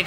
1